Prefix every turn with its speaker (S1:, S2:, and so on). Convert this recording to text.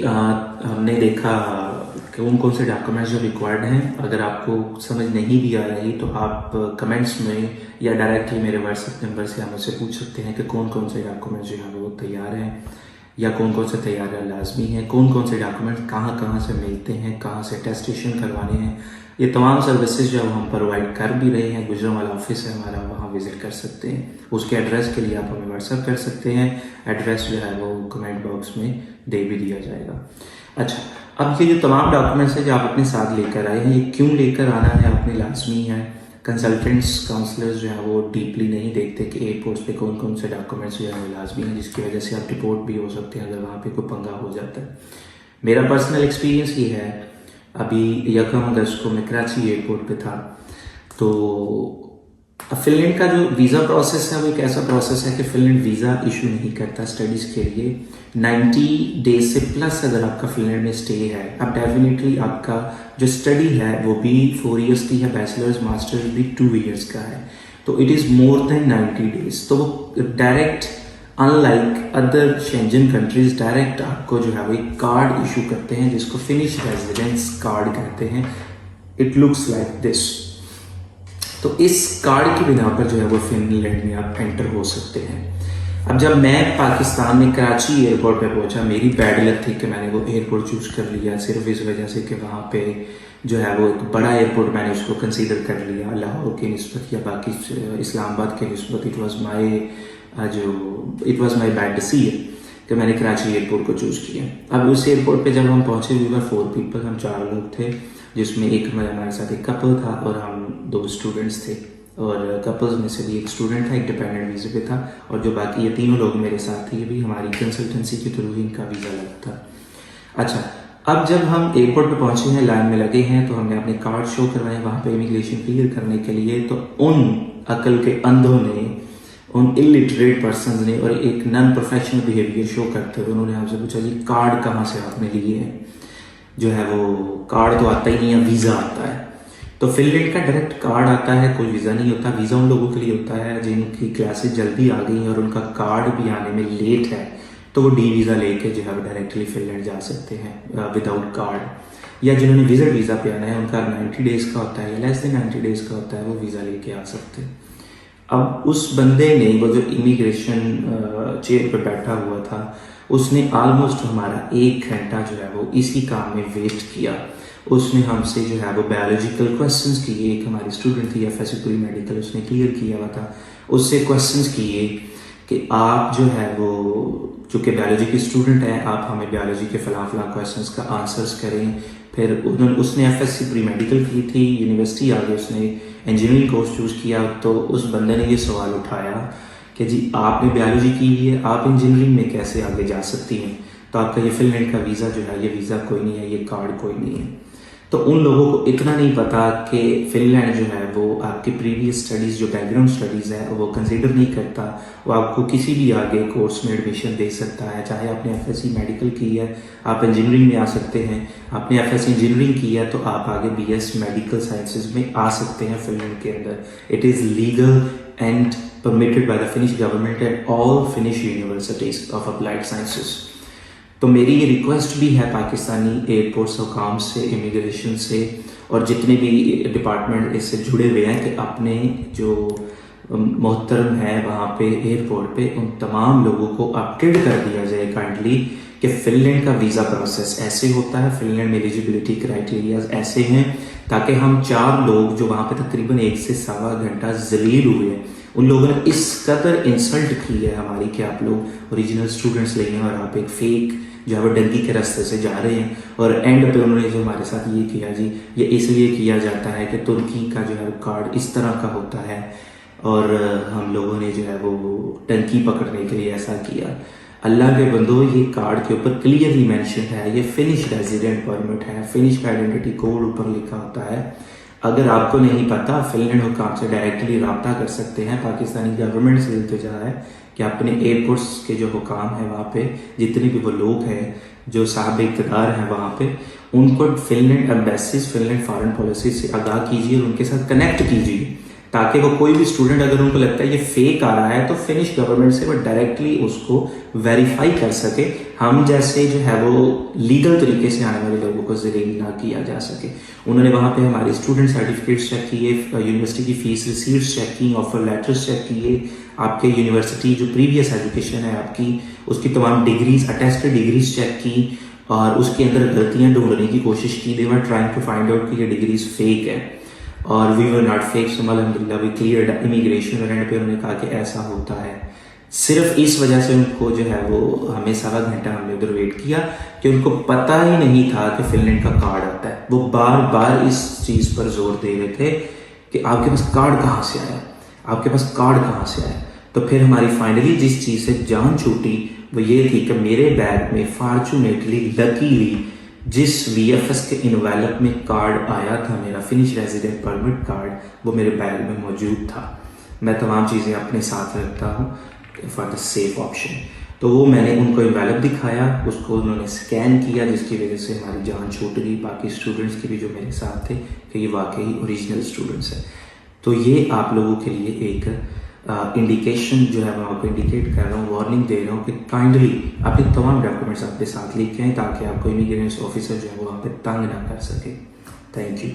S1: हमने देखा कौन कौन से डॉक्यूमेंट्स जो रिक्वायर्ड हैं। अगर आपको समझ नहीं भी आ रही तो आप कमेंट्स में या डायरेक्टली मेरे व्हाट्सएप नंबर से आप मुझसे पूछ सकते हैं कि कौन कौन से डॉक्यूमेंट्स जो हैं वो तैयार हैं या कौन कौन से तैयार लाजमी हैं, कौन कौन से डॉक्यूमेंट्स कहाँ कहाँ से मिलते हैं, कहाँ से टेस्टेशन करवाने हैं। ये तमाम सर्विसेज जो हम प्रोवाइड कर भी रहे हैं। गुजरांवाला ऑफिस है हमारा, वहाँ विजिट कर सकते हैं। उसके एड्रेस के लिए आप हमें व्हाट्सएप कर सकते हैं। एड्रेस जो है वो कमेंट बॉक्स में दे भी दिया जाएगा। अच्छा, अब ये जो तमाम डॉक्यूमेंट्स हैं जो आप अपने साथ लेकर आए हैं, ये क्यों लेकर आना है अपने लाजमी है। कंसल्टेंट्स काउंसलर्स जो है वो डीपली नहीं देखते कि एयरपोर्ट्स पे कौन कौन से डॉक्यूमेंट्स जो है वो लाजमी हैं, जिसकी वजह से आप रिपोर्ट भी हो सकते हैं अगर वहाँ पे कोई पंगा हो जाता है। मेरा पर्सनल एक्सपीरियंस ये है, अभी 1 अगस्त को मैं कराची एयरपोर्ट पे था, तो फिनलैंड का जो वीज़ा प्रोसेस है वो एक ऐसा प्रोसेस है कि फिनलैंड वीज़ा इशू नहीं करता स्टडीज़ के लिए। 90 डेज से प्लस अगर आपका फिनलैंड में स्टे है, अब डेफिनेटली आपका जो स्टडी है वो भी 4 ईयर्स की है, बैचलर्स मास्टर्स भी 2 ईयर्स का है, तो it is more than 90 days. तो वो direct unlike other Schengen countries direct आपको जो है वो एक कार्ड इशू करते हैं जिसको फिनिश रेजिडेंस कार्ड कहते हैं। It looks like this. तो इस कार्ड की बिना पर जो है वो फिनलैंड में आप एंटर हो सकते हैं। अब जब मैं पाकिस्तान में कराची एयरपोर्ट पे पहुंचा, मेरी बैड लक थी कि मैंने वो एयरपोर्ट चूज कर लिया सिर्फ इस वजह से कि वहाँ पे जो है वो एक बड़ा एयरपोर्ट मैंने उसको कंसीडर कर लिया लाहौर की निस्बत या बाकी इस्लामाबाद के निस्बत। It was my bad decision कि मैंने कराची एयरपोर्ट को चूज़ किया। अब उस एयरपोर्ट पे जब हम पहुंचे, वी वर 4 पीपल, हम 4 लोग थे, जिसमें एक हमारे साथ एक कपल था और हम 2 स्टूडेंट्स थे। और कपल्स में से भी एक स्टूडेंट था, एक डिपेंडेंट वीज़े पे था, और जो बाकी ये 3 लोग मेरे साथ थे ये भी हमारी कंसल्टेंसी के थ्रू ही इनका वीज़ा लगा था। अच्छा, अब जब हम एयरपोर्ट पे पहुंचे हैं, लाइन में लगे हैं, तो हमने अपने कार्ड शो करवाए वहाँ पे इमिग्रेशन क्लियर करने के लिए। तो उन अकल के अंधों ने, उन इलिटरेट पर्सन ने और एक नॉन प्रोफेशनल बिहेवियर शो करते हुए उन्होंने हमसे पूछा जी कार्ड कहाँ से आपने लिए हैं। जो है वो कार्ड तो आता ही नहीं है, वीज़ा आता है। तो फिनलैंड का डायरेक्ट कार्ड आता है, कोई वीज़ा नहीं होता। वीज़ा उन लोगों के लिए होता है जिनकी क्लासेस जल्दी आ गई और उनका कार्ड भी आने में लेट है, तो वो डी वीज़ा लेके जो है वो डायरेक्टली फिनलैंड जा सकते हैं विदाउट कार्ड। या जिन्होंने विजिट वीज़ा पे आना है उनका 90 डेज़ का होता है या लेस देन 90 डेज़ का होता है, वो वीज़ा लेके आ सकते हैं। अब उस बंदे ने, वो जो इमिग्रेशन चेयर पे बैठा हुआ था, उसने ऑलमोस्ट हमारा 1 घंटा जो है वो इसी काम में वेस्ट किया। उसने हमसे जो है वो बायोलॉजिकल क्वेश्चंस किए। एक हमारी स्टूडेंट थी एफएससी प्री मेडिकल, उसने क्लियर किया हुआ था। उससे क्वेश्चंस किए कि आप जो है वो चूँकि बायोलॉजी के स्टूडेंट हैं, आप हमें बायोलॉजी के फला क्वेश्चंस का आंसर्स करें। फिर उसने एफएससी प्री मेडिकल की थी, यूनिवर्सिटी आगे उसने इंजीनियरिंग कोर्स चूज़ किया। तो उस बंदे ने ये सवाल उठाया कि जी आपने बायोलॉजी की हुई है, आप इंजीनियरिंग में कैसे आगे जा सकती हैं, तो आपका ये फिनलैंड का वीज़ा जो है ये वीज़ा कोई नहीं है, ये कार्ड कोई नहीं है। तो उन लोगों को इतना नहीं पता कि फिनलैंड जो है वो आपकी प्रीवियस स्टडीज़, जो बैकग्राउंड स्टडीज़ है वो कंसीडर नहीं करता। वो आपको किसी भी आगे कोर्स में एडमिशन दे सकता है, चाहे आपने एफएससी मेडिकल की है आप इंजीनियरिंग में आ सकते हैं, आपने एफएससी इंजीनियरिंग की है तो आप आगे बीएस मेडिकल साइंसेज में आ सकते हैं फिनलैंड के अंदर। It is legal and permitted by the Finnish government at all Finnish universities of applied sciences। तो मेरी ये रिक्वेस्ट भी है पाकिस्तानी एयरपोर्ट्स हुकाम से, इमिग्रेशन से और जितने भी डिपार्टमेंट इससे जुड़े हुए हैं कि अपने जो मोहतरम है वहाँ पे एयरपोर्ट पे उन तमाम लोगों को अपडेट कर दिया जाए काइंडली कि फिनलैंड का वीज़ा प्रोसेस ऐसे होता है, फिनलैंड में एलिजिबिलिटी क्राइटेरियाज ऐसे हैं, ताकि हम 4 लोग जो वहाँ पे तकरीबन 1 से सवा घंटा जलील हुए हैं, उन लोगों ने इस कदर इंसल्ट की है हमारी कि आप लोग ओरिजिनल स्टूडेंट्स ले हैं और आप एक फेक जो है वो डंकी के रास्ते से जा रहे हैं। और एंड पे उन्होंने जो हमारे साथ ये किया जी, ये इसलिए किया जाता है कि तुर्की का जो है वो कार्ड इस तरह का होता है और हम लोगों ने जो है वो टंकी पकड़ने के लिए ऐसा किया। अल्लाह के बंदो, ये कार्ड के ऊपर क्लियरली मेंशन है, ये फिनिश रेजिडेंट परमिट है, फिनिश का आइडेंटिटी कोड ऊपर लिखा होता है। अगर आपको नहीं पता, फिनलैंड हुकाम से डायरेक्टली रब्ता कर सकते हैं। पाकिस्तानी गवर्नमेंट से इल्तिजा है कि अपने एयरपोर्ट्स के जो हुकाम है वहाँ पे जितने भी वो लोग हैं जो साहब इक़्तिदार हैं वहाँ पे, उनको Finland embassies, Finland foreign policy से आगाह कीजिए और उनके साथ कनेक्ट कीजिए ताकि वो कोई भी स्टूडेंट अगर उनको लगता है ये फेक आ रहा है तो फिनिश गवर्नमेंट से वो डायरेक्टली उसको वेरीफाई कर सके, हम जैसे जो है वो लीगल तरीके से आने वाले लोगों को जलील ना किया जा सके। उन्होंने वहाँ पे हमारे स्टूडेंट सर्टिफिकेट्स चेक किए, यूनिवर्सिटी की फीस रिसीट्स चेक की, ऑफर लेटर्स चेक किए, आपके यूनिवर्सिटी जो प्रीवियस एजुकेशन है आपकी उसकी तमाम डिग्रीज, अटेस्टेड डिग्रीज चेक की और उसके अंदर गलतियाँ ढूंढने की कोशिश की। They were trying to find out कि ये डिग्रीज फेक है और we were not fake, so अल्हम्दुलिल्लाह वी क्लियर्ड इमिग्रेशन। और एंड पे उन्होंने कहा कि ऐसा होता है। सिर्फ इस वजह से उनको जो है वो हमें 1.25 घंटा हमने उधर वेट किया कि उनको पता ही नहीं था कि फिनलैंड का कार्ड आता है। वो बार बार इस चीज़ पर जोर दे रहे थे कि आपके पास कार्ड कहाँ से आया, आपके पास कार्ड कहाँ से आया। तो फिर हमारी फाइनली जिस चीज़ से जान छूटी वो ये थी कि मेरे बैग में फॉर्चुनेटली लकीली जिस VFS के इनवेलप में कार्ड आया था, मेरा फिनिश रेजिडेंट परमिट कार्ड, वो मेरे बैग में मौजूद था। मैं तमाम चीज़ें अपने साथ रखता हूँ फॉर द सेफ ऑप्शन। तो वो मैंने उनको इनवेलप दिखाया, उसको उन्होंने स्कैन किया, जिसकी वजह से हमारी जान छूट गई बाकी स्टूडेंट्स की भी जो मेरे साथ थे कि ये वाकई ओरिजिनल स्टूडेंट्स हैं। तो ये आप लोगों के लिए एक इंडिकेशन जो है मैं आपको इंडिकेट कर रहा हूँ, वार्निंग दे रहा हूँ कि काइंडली अपने तमाम डॉक्यूमेंट्स अपने साथ लेके आएँ ताकि आपको इमिग्रेशन ऑफिसर जो है वो वहाँ पे तंग ना कर सके। Thank you.